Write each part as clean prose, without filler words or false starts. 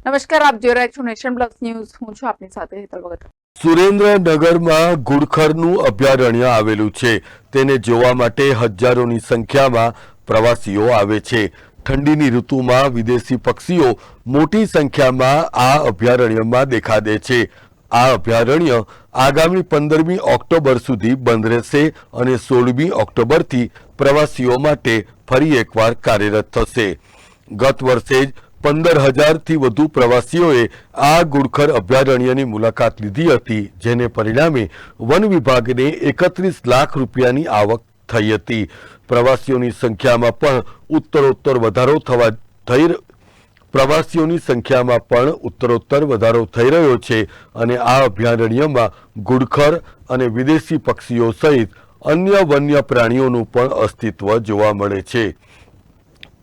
નમસ્કાર, આપ જોઈ રહ્યા છો નેશન પ્લસ ન્યૂઝ. હું છું આપની સાથે હેતલ ભગત. સુરેન્દ્રનગરમાં ઘુડખરનું અભયારણ્ય આવેલું છે. તેને જોવા માટે હજારોની સંખ્યામાં પ્રવાસીઓ આવે છે. ઠંડીની ઋતુમાં વિદેશી પક્ષીઓ મોટી સંખ્યામાં આ અભયારણ્યમાં દેખાડે છે. આ અભયારણ્ય આગામી 15મી ઓક્ટોબર સુધી બંધ રહેશે અને 16મી ઓક્ટોબરથી પ્રવાસીઓ માટે ફરી એકવાર કાર્યરત થશે. ગત વર્ષે જ 15,000થી વધુ પ્રવાસીઓએ આ ઘુડખર અભયારણ્યની મુલાકાત લીધી હતી, જેને પરિણામે વન વિભાગને 31 લાખ રૂપિયાની આવક થઈ હતી. પ્રવાસીઓની સંખ્યામાં પણ ઉત્તરોત્તર વધારો થઈ રહ્યો છે અને આ અભયારણ્યમાં ઘુડખર અને વિદેશી પક્ષીઓ સહિત અન્ય વન્ય પ્રાણીઓનું પણ અસ્તિત્વ જોવા મળે છે.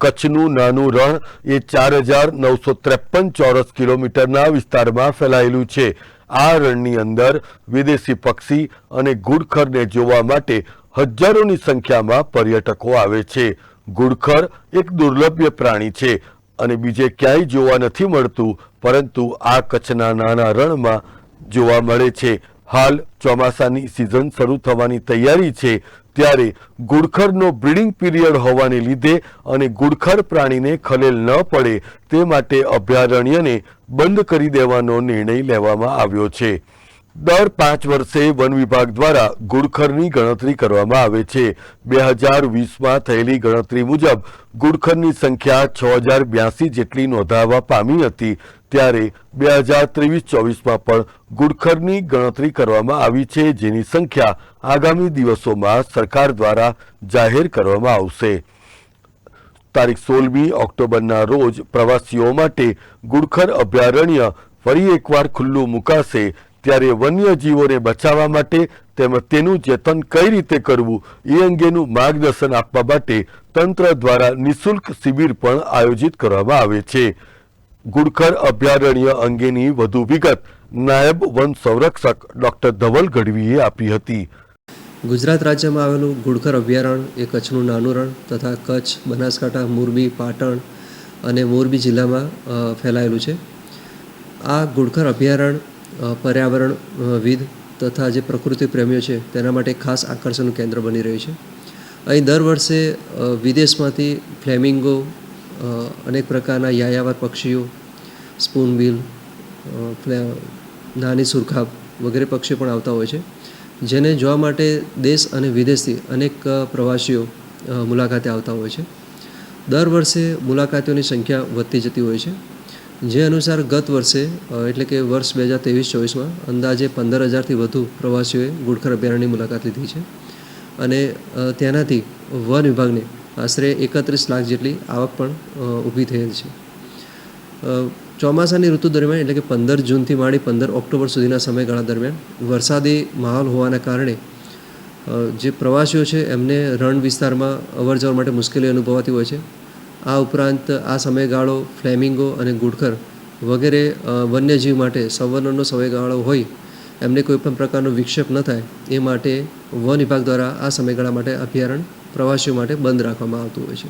કચ્છનું નાનું રણ એ 4,953 ચોરસ કિલોમીટરના વિસ્તારમાં ફેલાયેલું છે. આ રણની અંદર વિદેશી પક્ષી અને ઘુડખરને જોવા માટે હજારોની સંખ્યામાં પર્યટકો આવે છે. ઘુડખર એક દુર્લભ પ્રાણી છે અને બીજે ક્યાંય જોવા નથી મળતું, પરંતુ આ કચ્છના નાના રણમાં જોવા મળે છે. હાલ ચોમાસાની સિઝન શરૂ થવાની તૈયારી છે, ત્યારે ઘુડખરનો બ્રીડિંગ પીરિયડ હોવાને લીધે અને ઘુડખર પ્રાણીને ખલેલ ન પડે તે માટે અભયારણ્યને બંધ કરી દેવાનો નિર્ણય લેવામાં આવ્યો છે. દર 5 વર્ષે વન વિભાગ દ્વારા ઘુડખરની ગણતરી કરવામાં આવે છે. 2020માં થયેલી ગણતરી મુજબ ઘુડખરની સંખ્યા 6,082 જેટલી નોંધાવા પામી હતી. ત્યારે 2023-24માં પણ ઘુડખરની ગણતરી કરવામાં આવી છે, જેની સંખ્યા આગામી દિવસોમાં સરકાર દ્વારા જાહેર કરવામાં આવશે. તારીખ 16મી ઓક્ટોબરના રોજ પ્રવાસીઓ માટે ઘુડખર અભયારણ્ય ફરી એકવાર ખુલ્લું મુકાશે. ત્યારે વન્યજીવોને બચાવવા માટે તેમજ તેનું જતન કઈ રીતે કરવું એ અંગેનું માર્ગદર્શન આપવા માટે તંત્ર દ્વારા નિઃશુલ્ક શિબિર પણ આયોજિત કરવામાં આવે છે. ઘુડખર અભયારણ્ય અંગેની વધુ વિગત નાયબ વન સંરક્ષક ડોક્ટર ધવલ ગઢવીએ આપી હતી. ગુજરાત રાજ્યમાં આવેલું ઘુડખર અભયારણ્ય એ કચ્છનું નાનું રણ તથા કચ્છ, બનાસકાંઠા, મોરબી, પાટણ અને મોરબી જિલ્લામાં ફેલાયેલું છે. આ ઘુડખર અભયારણ્ય પર્યાવરણવિદ તથા જે પ્રકૃતિ પ્રેમીઓ છે તેના માટે ખાસ આકર્ષણનું કેન્દ્ર બની રહ્યું છે. અહીં દર વર્ષે વિદેશમાંથી ફ્લેમિંગો, અનેક પ્રકારના યાયાવર પક્ષીઓ, સ્પૂનબિલ, નાની સુરખાબ વગેરે પક્ષીઓ પણ આવતા હોય છે, જેને જોવા માટે દેશ અને વિદેશથી અનેક પ્રવાસીઓ મુલાકાતે આવતા હોય છે. દર વર્ષે મુલાકાતીઓની સંખ્યા વધતી જતી હોય છે. જે અનુસાર ગત વર્ષે એટલે કે વર્ષ 2023-24માં અંદાજે 15,000થી વધુ પ્રવાસીઓએ ઘુડખર અભયારણ્યની મુલાકાત લીધી છે અને તેનાથી વન વિભાગને આશરે 31 લાખ જેટલી આવક પણ ઊભી થયેલ છે. ચોમાસાની ઋતુ દરમિયાન એટલે કે 15 જૂનથી માંડી 15 ઓક્ટોબર સુધીના સમયગાળા દરમિયાન વરસાદી માહોલ હોવાના કારણે જે પ્રવાસીઓ છે એમને રણ વિસ્તારમાં અવરજવર માટે મુશ્કેલી અનુભવાતી હોય છે. આ ઉપરાંત આ સમયગાળો ફ્લેમિંગો અને ઘુડખર વગેરે વન્યજીવ માટે સંવર્ધનનો સમયગાળો હોય, એમને કોઈપણ પ્રકારનો વિક્ષેપ ન થાય એ માટે વન વિભાગ દ્વારા આ સમયગાળા માટે અભયારણ્ય પ્રવાસીઓ માટે બંધ રાખવામાં આવતું હોય છે.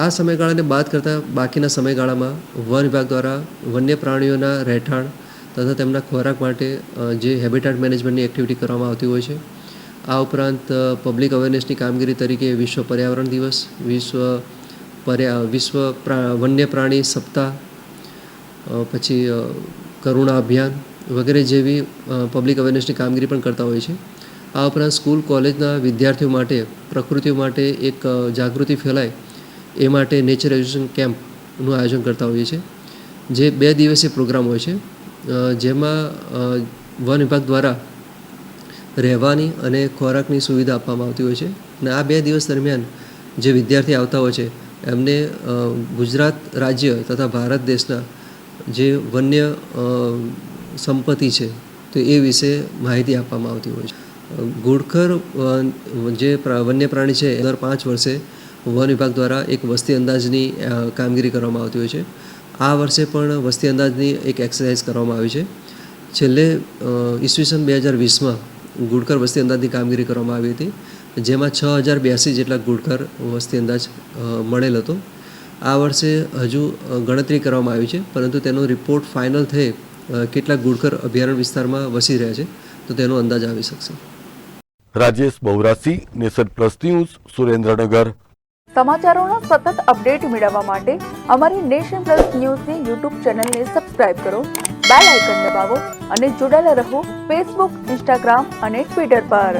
આ સમયગાળાને બાદ કરતાં બાકીના સમયગાળામાં વન વિભાગ દ્વારા વન્ય પ્રાણીઓના રહેઠાણ તથા તેમના ખોરાક માટે જે હેબિટાટ મેનેજમેન્ટની એક્ટિવિટી કરવામાં આવતી હોય છે. આ ઉપરાંત પબ્લિક અવેરનેસની કામગીરી તરીકે વિશ્વ પર્યાવરણ દિવસ, વિશ્વ વન્ય પ્રાણી સપ્તાહ, પછી કરુણા અભિયાન વગેરે જેવી પબ્લિક અવેરનેસની કામગીરી પણ કરતા હોય છે. આ ઉપરાંત સ્કૂલ કોલેજના વિદ્યાર્થીઓ માટે પ્રકૃતિ માટે એક જાગૃતિ ફેલાય એ માટે નેચર એજ્યુકેશન કેમ્પનું આયોજન કરતા હોઈએ છીએ, જે 2 દિવસીય પ્રોગ્રામ હોય છે, જેમાં વન વિભાગ દ્વારા રહેવાની અને ખોરાકની સુવિધા આપવામાં આવતી હોય છે. અને આ 2 દિવસ દરમિયાન જે વિદ્યાર્થી આવતા હોય છે એમને ગુજરાત રાજ્ય તથા ભારત દેશના જે વન્ય સંપત્તિ છે તો એ વિશે માહિતી આપવામાં આવતી હોય છે. ઘુડખર જે વન્ય પ્રાણી છે દર 5 વર્ષે વન વિભાગ દ્વારા એક વસ્તી અંદાજની કામગીરી કરવામાં આવતી હોય છે. આ વર્ષે પણ વસ્તી અંદાજની એક એક્સરસાઇઝ કરવામાં આવી છે. છેલ્લે ઈસવીસન 2020માં ઘુડખર વસ્તી અંદાજની કામગીરી કરવામાં આવી હતી, જેમાં 6,082 જેટલા ઘુડખર વસ્તી અંદાજ મળેલ હતો આ વર્ષે હજુ ગણતરી કરવામાં આવી છે, પરંતુ તેનો રિપોર્ટ ફાઇનલ થઈ કેટલા ઘુડખર અભયારણ્ય વિસ્તારમાં વસી રહ્યા છે તો તેનો અંદાજ આવી શકશે. Rajesh Bahurasi, nation plus news, Surendranagar. સમાચારોનો સતત અપડેટ મેળવવા માટે અમારી નેશન પ્લસ ન્યૂઝની યુટ્યુબ ચેનલને સબસ્ક્રાઇબ કરો, બેલ આઇકન દબાવો અને જોડાયેલા રહો ફેસબુક, ઇન્સ્ટાગ્રામ અને ટ્વિટર પર.